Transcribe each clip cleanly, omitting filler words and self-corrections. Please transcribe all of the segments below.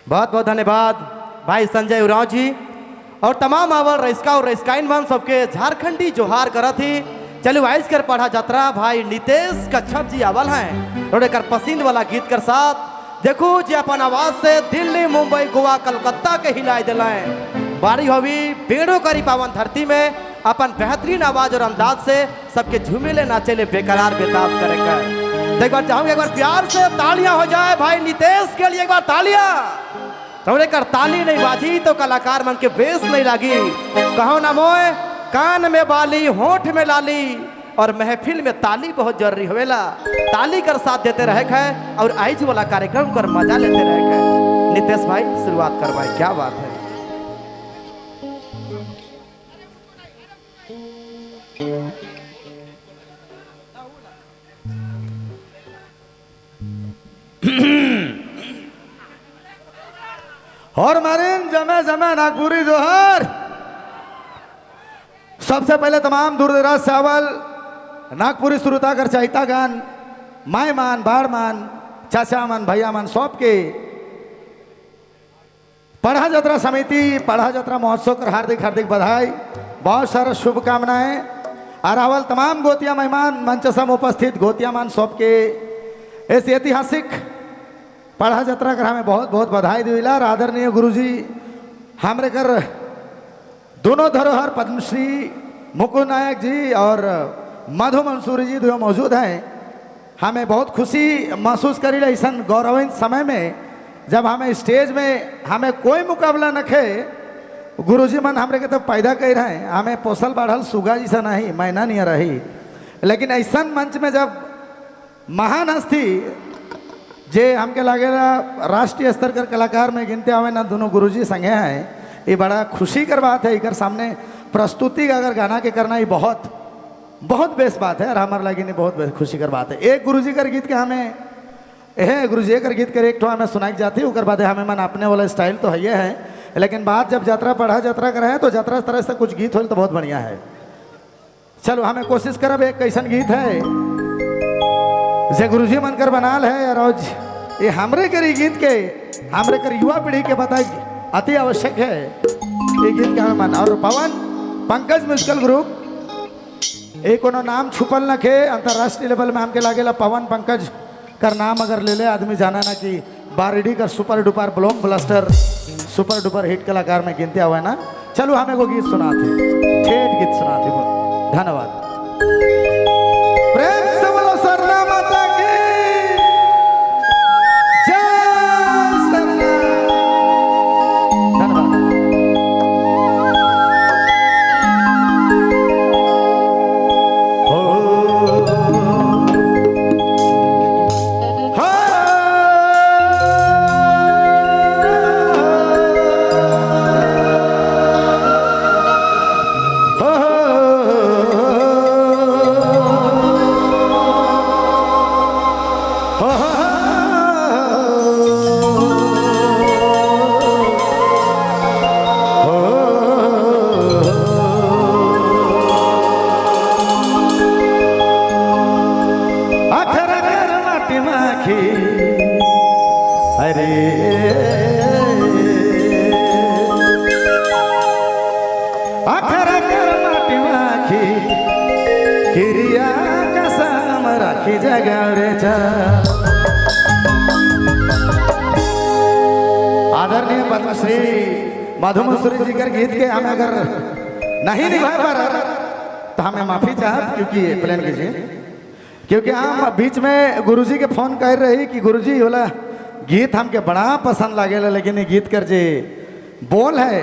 बहुत बहुत धन्यवाद भाई संजय उराव जी और तमाम आवर रईसका और रईसकाइन वन सबके झारखंडी जोहार करा थी। चलो वाइस कर पढ़ा यात्रा भाई नितेश कच्छप जी आवल हैं और एक पसंद वाला गीत कर साथ देखो जी अपन आवाज से दिल्ली मुंबई गोवा कलकत्ता के हिलाई दिला है। बारी होवी पेड़ों करी पावन धरती में अपन बेहतरीन आवाज और अंदाज से सबके झूमेले नाचेले बेकरार बेताब करे कर एक बार चाहूंगा एक बार प्यार से तालियां हो जाए भाई नितेश के लिए एक बार तालियां। थोड़े कर ताली नहीं बाजी तो कलाकार मन के बेस नहीं लागी। कहो ना मोए कान में बाली होठ में लाली और महफिल में ताली बहुत जरूरी होवेला। ताली कर साथ देते रहे है और आइज वाला कार्यक्रम कर मजा लेते रहे है। नितेश भाई शुरुआत करवाए, क्या बात है। और मारिन जमे जमे नागपुरी जोहर। सबसे पहले तमाम दूर दराज से अवल नागपुरी श्रोता कर चाहता गान माय मान बाढ़ मान चाचा मान भैया मान सबके पढ़ा यात्रा समिति पढ़ा यात्रा महोत्सव कर हार्दिक हार्दिक बधाई, बहुत सारा शुभकामनाएं। और अवल तमाम गोतिया मेहमान मंच सम उपस्थित गोतिया मान सबके इस ऐतिहासिक पढ़ा यात्रा कर हमें बहुत बहुत बधाई दिला। आदरणीय गुरुजी हमरे कर दोनों धरोहर पद्मश्री मुकुंद नायक जी और मधु मंसूरी जी दोनों मौजूद हैं। हमें बहुत खुशी महसूस करी ऐसा गौरवित समय में जब हमें स्टेज में हमें कोई मुकाबला न खे। गुरुजी मन हमरे के तो पैदा कर रहे हैं, हमें पोसल बढ़ल सुगा जैसा नहीं मैना नहीं रही, लेकिन ऐसा मंच में जब महान हस्ती जे हमके लागेला राष्ट्रीय स्तर कर कलाकार में गिनते आवे ना दोनों गुरुजी संगे हैं, ये बड़ा खुशी कर बात है। इकर सामने प्रस्तुति अगर गाना के करना ये बहुत बहुत बेस्ट बात है और हमारे लगे नहीं बहुत खुशी कर बात है। एक गुरुजी कर गीत के हमें गुरुजी कर गीत कर एक ठो हमें सुनाई जाती है, उकर बाद हमें मन अपने वाला स्टाइल तो है ये है, लेकिन बात जब यात्रा पढ़ा यात्रा कर है तो यात्रा तरह से कुछ गीत हो तो बहुत बढ़िया है। चलो हमें कोशिश करब एक कैसन गीत है जे गुरुजी मन कर बनाल है और आज ये हमरे कर गीत के हमरे कर युवा पीढ़ी के बताए अति आवश्यक है। ये गीत के हमें मन और पवन पंकज म्यूजिकल ग्रुप एक कोनो नाम छुपल न खे अंतर्राष्ट्रीय लेवल में हमके लागेला पवन पंकज कर नाम अगर ले ले आदमी जाना ना कि बारिडी कर super duper block blaster super duper hit कलाकार में गिनते हुए ना। चलो हमें वो गीत सुनाते ठेठ गीत सुनाते। धन्यवाद। प्रेम से बोलो सरना माता की जय सरना। धन्यवाद। आदरणीय पद्मश्री मधु मंसूरी जी कर गीत के हमें अगर नहीं निभा पा रहा तो हमें माफी चाहत क्योंकि प्लान कीजिए, क्योंकि हम बीच में गुरुजी के फोन कर रही कि गुरुजी बोला गीत हमके बड़ा पसंद लागेला, लेकिन ये गीत कर जे बोल है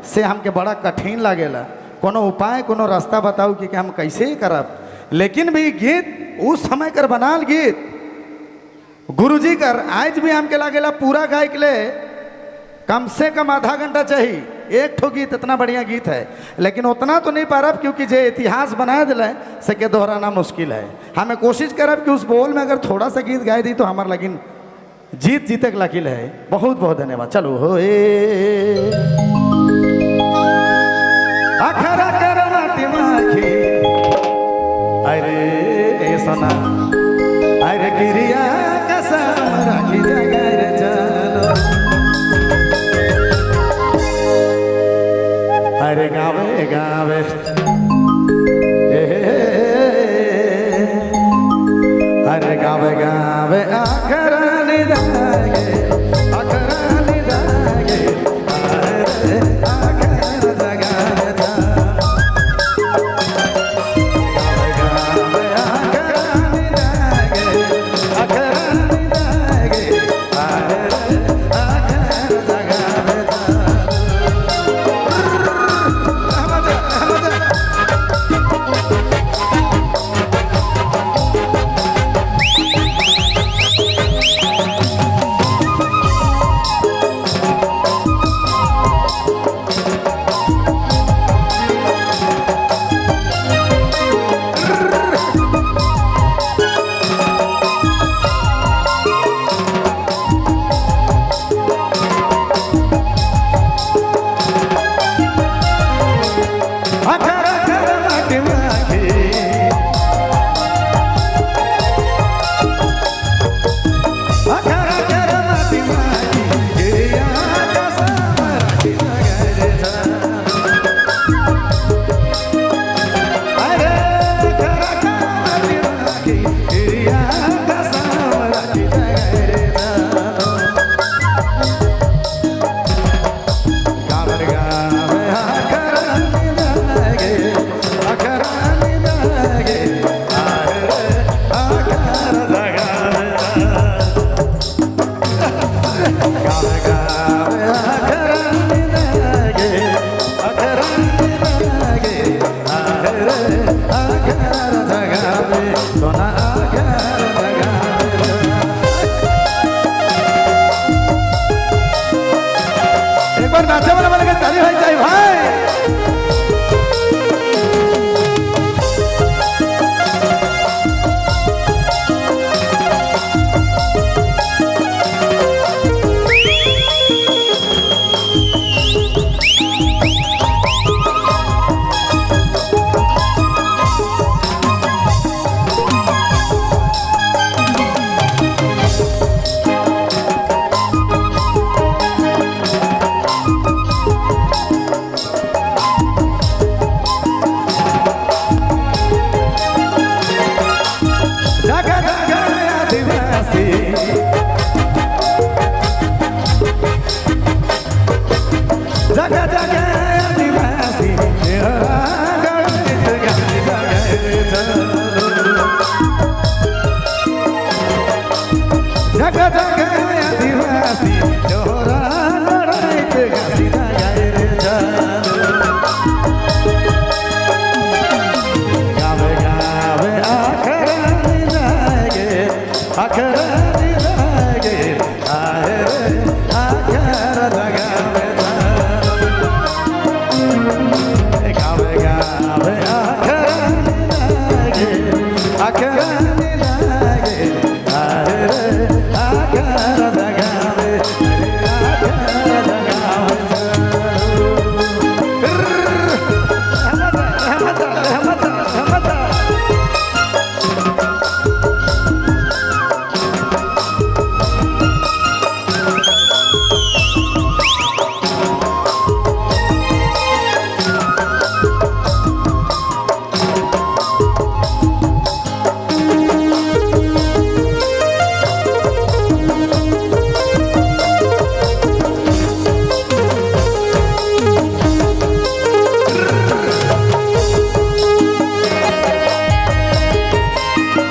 से हमके बड़ा कठिन लागेला। कोनो उपाय कोनो रास्ता बताओ कि हम कैसे करब। लेकिन भी गीत उस समय कर बनाल गीत गुरुजी कर आज भी हमके लागेला पूरा गाय के लिए कम से कम आधा घंटा चाहिए। एक ठो गीत इतना बढ़िया गीत है, लेकिन उतना तो नहीं पा रहा क्योंकि जे इतिहास बना दिला सके दोहराना मुश्किल है। हमें कोशिश करब कि उस बोल में अगर थोड़ा सा गीत गाय दी तो हमारे लगिन जीत जीते लकील है। बहुत बहुत धन्यवाद। चलो हो अखरा कर माटी माखी अरे सोना अरे गिरिया कसम राखी जगह चलो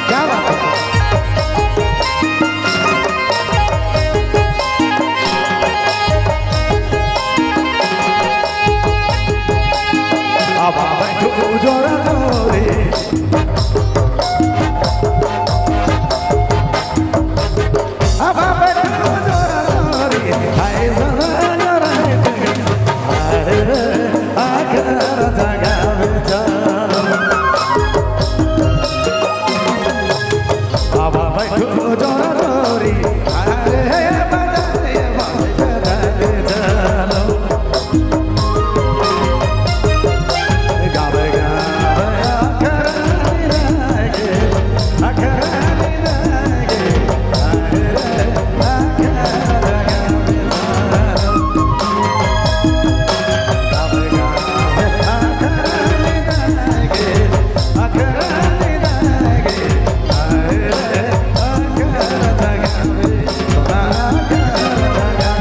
क्या बात है? अब बैठो जोरा जोरे, अब बैठो जोरा जोरे, हाय जोरा जोरा अरे आकर जगा बेचारो। अब बैठो जोरा जोरे, अरे बजाए बजा बेचारो। गावे गावे अखरानी लागे, अखरानी लागे, अरे अखरा जगा बेचारो। गावे गावे अखरानी लागे, अखरानी लागे, अरे अखरा जगा बेचारो, अखरा जगा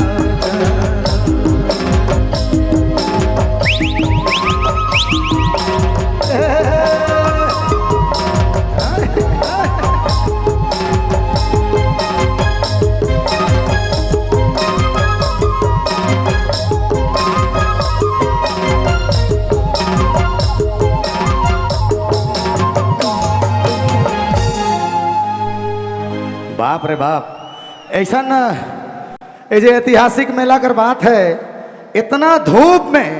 बाप रे बाप, ऐसा न ये जो ऐतिहासिक मेला कर बात है, इतना धूप में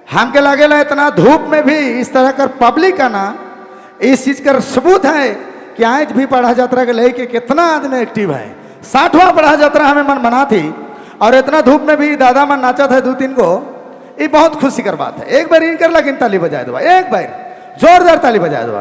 हमके लगेला, इतना धूप में भी इस तरह कर पब्लिक का ना इस चीज का सबूत है कि आज भी पढ़ा यात्रा के लेके कितना आदमी एक्टिव है। 60वां पढ़ा यात्रा हमें मन मना थी और इतना धूप में भी दादा मन नाचा था 2-3 को। ये बहुत खुशी कर बात है। एक बार इनकर लगिन ताली बजाए दो, एक बार जोरदार ताली बजाए दो।